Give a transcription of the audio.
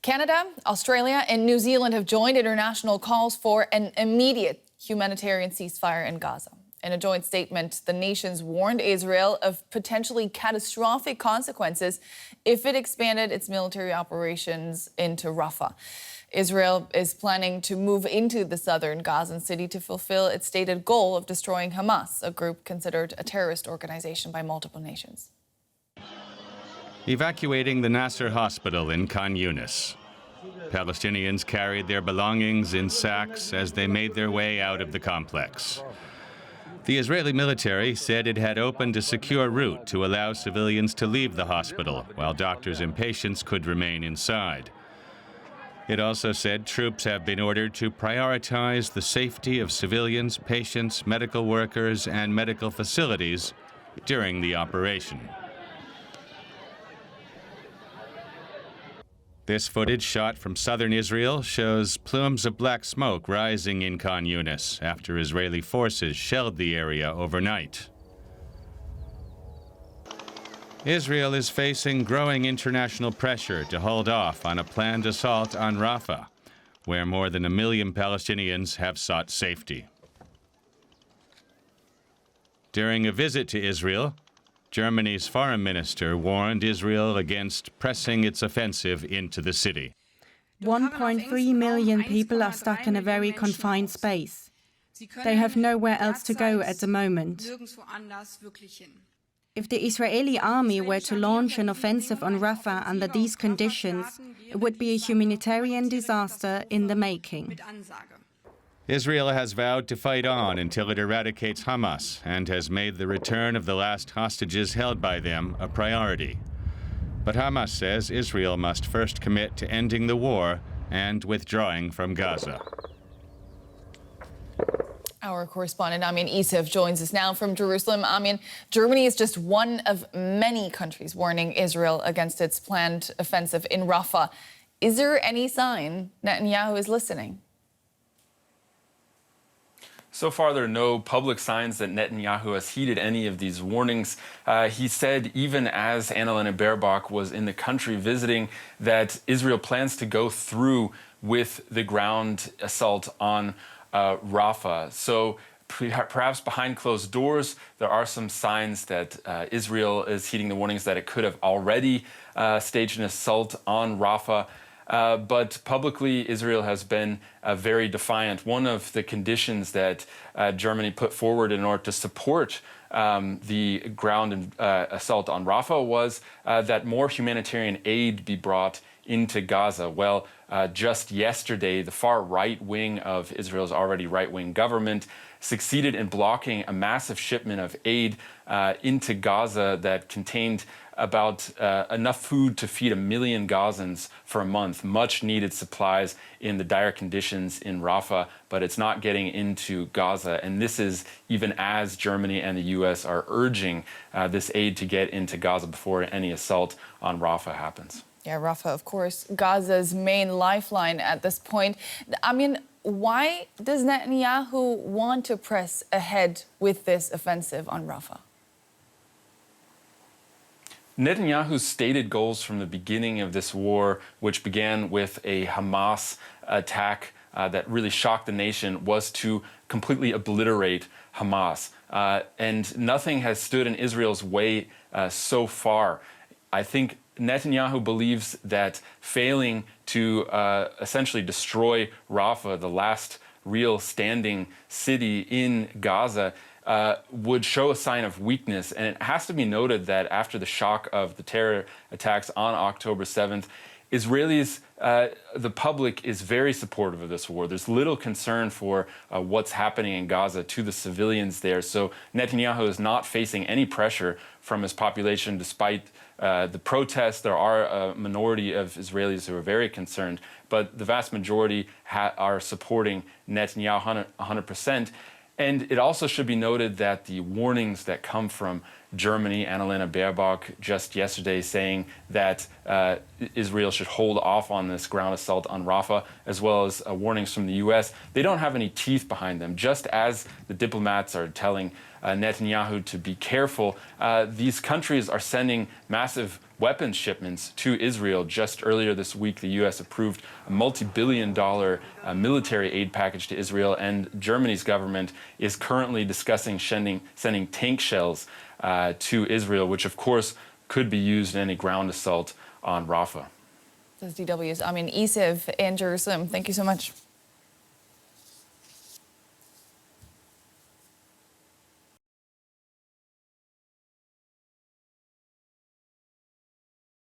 Canada, Australia and New Zealand have joined international calls for an immediate humanitarian ceasefire in Gaza. In a joint statement, the nations warned Israel of potentially catastrophic consequences if it expanded its military operations into Rafah. Israel is planning to move into the southern Gazan city to fulfill its stated goal of destroying Hamas, a group considered a terrorist organization by multiple nations. Evacuating the Nasser hospital in Khan Yunis. Palestinians carried their belongings in sacks as they made their way out of the complex. The Israeli military said it had opened a secure route to allow civilians to leave the hospital, while doctors and patients could remain inside. It also said troops have been ordered to prioritize the safety of civilians, patients, medical workers, and medical facilities during the operation. This footage shot from southern Israel shows plumes of black smoke rising in Khan Yunis after Israeli forces shelled the area overnight. Israel is facing growing international pressure to hold off on a planned assault on Rafah, where more than 1 million Palestinians have sought safety. During a visit to Israel, Germany's foreign minister warned Israel against pressing its offensive into the city. 1.3 million people are stuck in a very confined space. They have nowhere else to go at the moment. If the Israeli army were to launch an offensive on Rafah under these conditions, it would be a humanitarian disaster in the making. Israel has vowed to fight on until it eradicates Hamas and has made the return of the last hostages held by them a priority. But Hamas says Israel must first commit to ending the war and withdrawing from Gaza. Our correspondent Amin Isif joins us now from Jerusalem. Amin, Germany is just one of many countries warning Israel against its planned offensive in Rafah. Is there any sign Netanyahu is listening? So far, there are no public signs that Netanyahu has heeded any of these warnings. He said, even as Annalena Baerbock was in the country visiting, that Israel plans to go through with the ground assault on Rafah. So perhaps behind closed doors, there are some signs that Israel is heeding the warnings that it could have already staged an assault on Rafah. But publicly, Israel has been very defiant. One of the conditions that Germany put forward in order to support the ground assault on Rafah was that more humanitarian aid be brought into Gaza. Well, just yesterday, the far right wing of Israel's already right-wing government succeeded in blocking a massive shipment of aid into Gaza that contained about enough food to feed 1 million Gazans for a month, much needed supplies in the dire conditions in Rafah, but it's not getting into Gaza. And this is even as Germany and the U.S. are urging this aid to get into Gaza before any assault on Rafah happens. Yeah, Rafah, of course, Gaza's main lifeline at this point. I mean, why does Netanyahu want to press ahead with this offensive on Rafah? Netanyahu's stated goals from the beginning of this war, which began with a Hamas attack that really shocked the nation, was to completely obliterate Hamas. And nothing has stood in Israel's way so far. I think Netanyahu believes that failing to essentially destroy Rafah, the last real standing city in Gaza, would show a sign of weakness. And it has to be noted that after the shock of the terror attacks on October 7th, Israelis, the public is very supportive of this war. There's little concern for what's happening in Gaza to the civilians there. So Netanyahu is not facing any pressure from his population despite the protests. There are a minority of Israelis who are very concerned, but the vast majority are supporting Netanyahu 100%. And it also should be noted that the warnings that come from Germany, Annalena Baerbock just yesterday saying that Israel should hold off on this ground assault on Rafah, as well as warnings from the U.S., they don't have any teeth behind them. Just as the diplomats are telling Netanyahu to be careful. These countries are sending massive weapons shipments to Israel. Just earlier this week, the U.S. approved a multi-billion-dollar military aid package to Israel, and Germany's government is currently discussing sending tank shells to Israel, which of course could be used in any ground assault on Rafah. This is DW's Amin Isif in Jerusalem. Thank you so much.